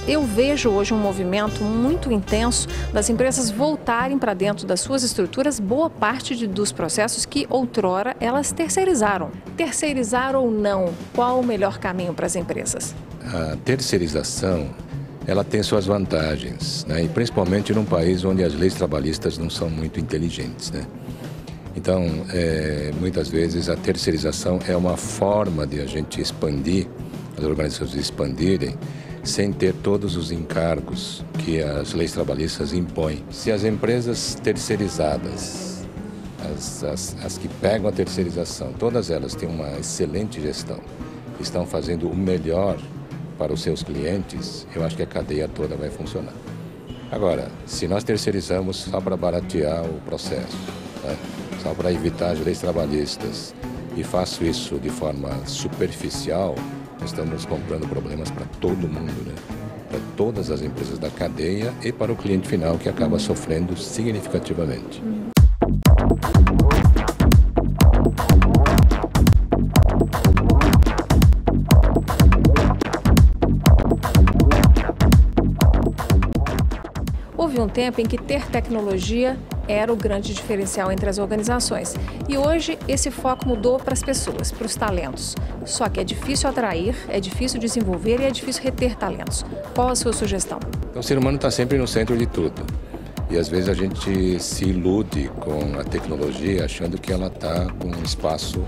eu vejo hoje um movimento muito intenso das empresas voltarem para dentro das suas estruturas boa parte dos processos que outrora elas terceirizaram. Terceirizar ou não, qual o melhor caminho para as empresas? A terceirização, ela tem suas vantagens, né? E principalmente num país onde as leis trabalhistas não são muito inteligentes, né? Então, muitas vezes a terceirização é uma forma de a gente expandir, as organizações expandirem, sem ter todos os encargos que as leis trabalhistas impõem. Se as empresas terceirizadas, as que pegam a terceirização, todas elas têm uma excelente gestão, estão fazendo o melhor para os seus clientes, eu acho que a cadeia toda vai funcionar. Agora, se nós terceirizamos só para baratear o processo, né? Só para evitar as leis trabalhistas, e faço isso de forma superficial, nós estamos comprando problemas para todo mundo, né? Para todas as empresas da cadeia e para o cliente final, que acaba sofrendo significativamente. Houve um tempo em que ter tecnologia era o grande diferencial entre as organizações. E hoje esse foco mudou para as pessoas, para os talentos. Só que é difícil atrair, é difícil desenvolver e é difícil reter talentos. Qual a sua sugestão? O ser humano está sempre no centro de tudo. E às vezes a gente se ilude com a tecnologia achando que ela está com um espaço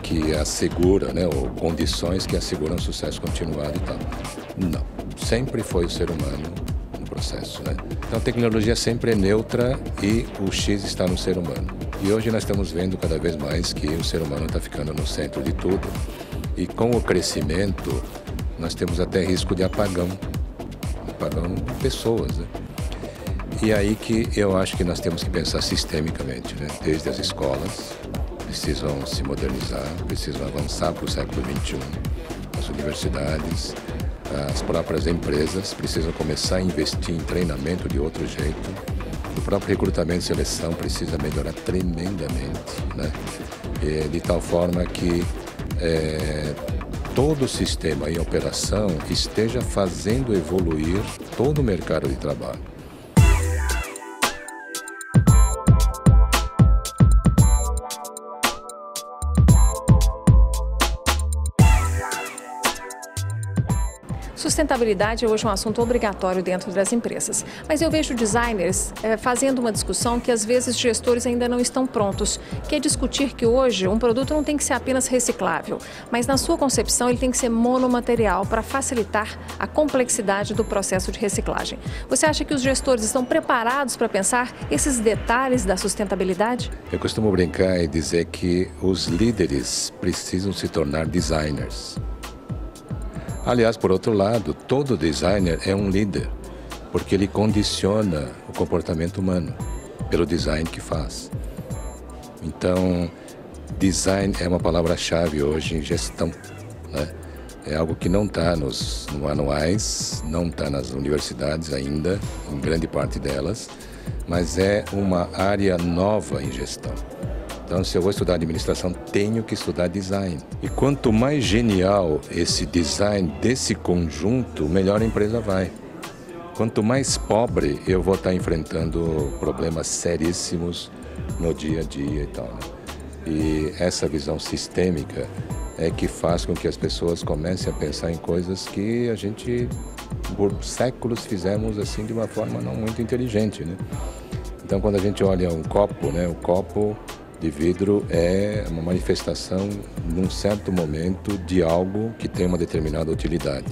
que assegura, né, ou condições que asseguram sucesso continuado e tal. Não, sempre foi o ser humano no processo, né? Então a tecnologia sempre é neutra e o X está no ser humano. E hoje nós estamos vendo cada vez mais que o ser humano está ficando no centro de tudo. E com o crescimento nós temos até risco de apagão de pessoas, né? E aí que eu acho que nós temos que pensar sistemicamente, né? Desde as escolas, precisam se modernizar, precisam avançar para o século XXI. As universidades, as próprias empresas precisam começar a investir em treinamento de outro jeito. O próprio recrutamento e seleção precisa melhorar tremendamente, né? De tal forma que todo o sistema em operação esteja fazendo evoluir todo o mercado de trabalho. Sustentabilidade é hoje um assunto obrigatório dentro das empresas, mas eu vejo designers fazendo uma discussão que às vezes gestores ainda não estão prontos, que é discutir que hoje um produto não tem que ser apenas reciclável, mas na sua concepção ele tem que ser monomaterial para facilitar a complexidade do processo de reciclagem. Você acha que os gestores estão preparados para pensar esses detalhes da sustentabilidade? Eu costumo brincar e dizer que os líderes precisam se tornar designers. Aliás, por outro lado, todo designer é um líder, porque ele condiciona o comportamento humano pelo design que faz. Então, design é uma palavra-chave hoje em gestão, né? É algo que não está nos manuais, não está nas universidades ainda, em grande parte delas, mas é uma área nova em gestão. Então, se eu vou estudar administração, tenho que estudar design. E quanto mais genial esse design desse conjunto, melhor a empresa vai. Quanto mais pobre, eu vou estar enfrentando problemas seríssimos no dia a dia e tal, né? E essa visão sistêmica é que faz com que as pessoas comecem a pensar em coisas que a gente, por séculos, fizemos assim de uma forma não muito inteligente, né? Então, quando a gente olha um copo, né, o copo de vidro é uma manifestação, num certo momento, de algo que tem uma determinada utilidade.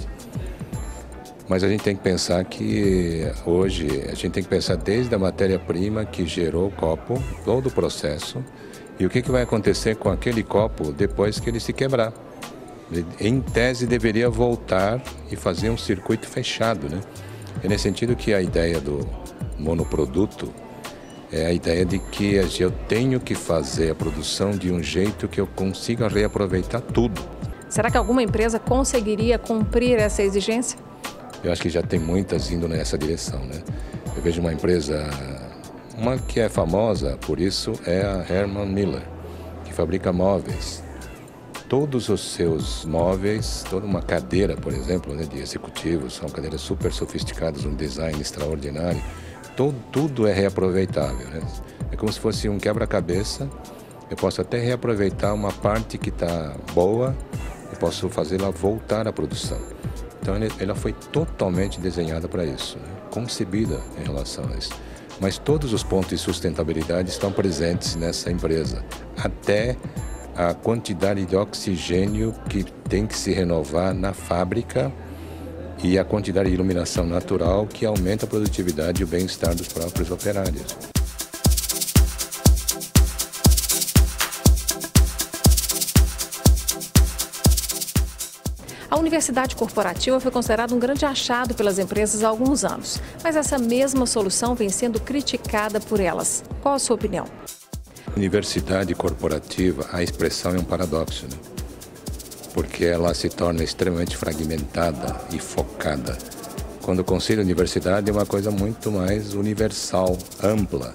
Mas a gente tem que pensar que hoje, a gente tem que pensar desde a matéria-prima que gerou o copo, todo o processo, e o que vai acontecer com aquele copo depois que ele se quebrar. Ele, em tese, deveria voltar e fazer um circuito fechado, né? É nesse sentido que a ideia do monoproduto é a ideia de que eu tenho que fazer a produção de um jeito que eu consiga reaproveitar tudo. Será que alguma empresa conseguiria cumprir essa exigência? Eu acho que já tem muitas indo nessa direção, né? Eu vejo uma empresa, uma que é famosa por isso, é a Herman Miller, que fabrica móveis. todos os seus móveis, toda uma cadeira, por exemplo, né, de executivos, são cadeiras super sofisticadas, um design extraordinário, tudo é reaproveitável, né? É como se fosse um quebra-cabeça. Eu posso até reaproveitar uma parte que está boa, eu posso fazê-la voltar à produção. Então ela foi totalmente desenhada para isso, né? Concebida em relação a isso. Mas todos os pontos de sustentabilidade estão presentes nessa empresa, até a quantidade de oxigênio que tem que se renovar na fábrica e a quantidade de iluminação natural que aumenta a produtividade e o bem-estar dos próprios operários. A universidade corporativa foi considerada um grande achado pelas empresas há alguns anos, mas essa mesma solução vem sendo criticada por elas. Qual a sua opinião? Universidade corporativa, a expressão é um paradoxo, né? Porque ela se torna extremamente fragmentada e focada. Quando o conselho de universidade é uma coisa muito mais universal, ampla.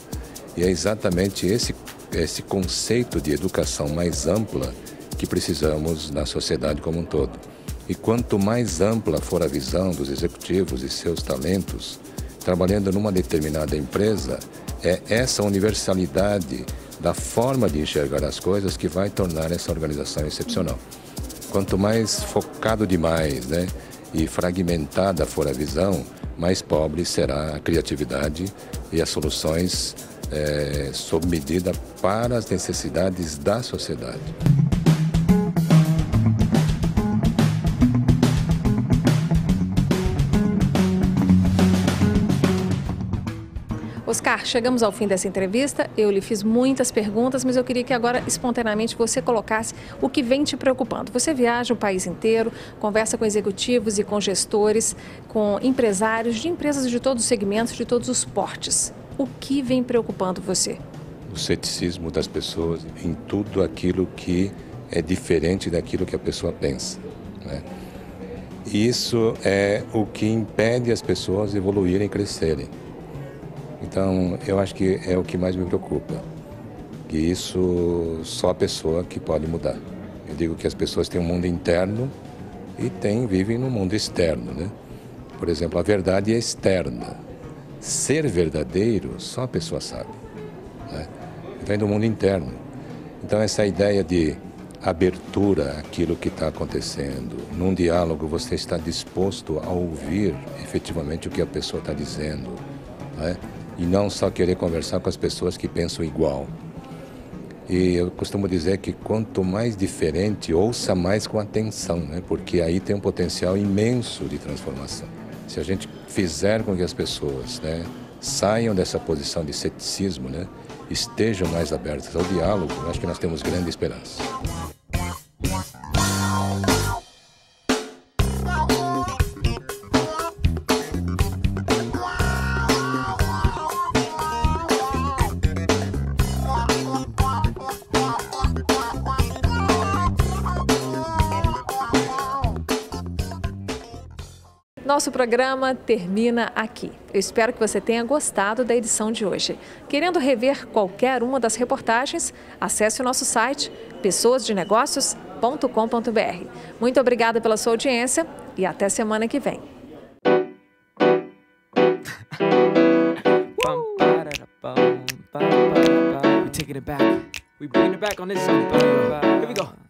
E é exatamente esse conceito de educação mais ampla que precisamos na sociedade como um todo. E quanto mais ampla for a visão dos executivos e seus talentos, trabalhando numa determinada empresa, é essa universalidade da forma de enxergar as coisas que vai tornar essa organização excepcional. Quanto mais focado demais, né, e fragmentada for a visão, mais pobre será a criatividade e as soluções sob medida para as necessidades da sociedade. Oscar, chegamos ao fim dessa entrevista. Eu lhe fiz muitas perguntas, mas eu queria que agora, espontaneamente, você colocasse o que vem te preocupando. Você viaja o país inteiro, conversa com executivos e com gestores, com empresários de empresas de todos os segmentos, de todos os portes. O que vem preocupando você? O ceticismo das pessoas em tudo aquilo que é diferente daquilo que a pessoa pensa, né? Isso é o que impede as pessoas evoluírem e crescerem. Então, eu acho que é o que mais me preocupa, que isso só a pessoa que pode mudar. Eu digo que as pessoas têm um mundo interno e vivem no mundo externo, né? Por exemplo, a verdade é externa. Ser verdadeiro, só a pessoa sabe, né? Vem do mundo interno. Então, essa ideia de abertura àquilo que está acontecendo, num diálogo você está disposto a ouvir efetivamente o que a pessoa está dizendo, né? E não só querer conversar com as pessoas que pensam igual. E eu costumo dizer que quanto mais diferente, ouça mais com atenção, né? Porque aí tem um potencial imenso de transformação. Se a gente fizer com que as pessoas, né, saiam dessa posição de ceticismo, né, estejam mais abertas ao diálogo, eu acho que nós temos grande esperança. Nosso programa termina aqui. Eu espero que você tenha gostado da edição de hoje. Querendo rever qualquer uma das reportagens, acesse o nosso site pessoasdenegócios.com.br. Muito obrigada pela sua audiência e até semana que vem. We bringing it back on this one. Here we go.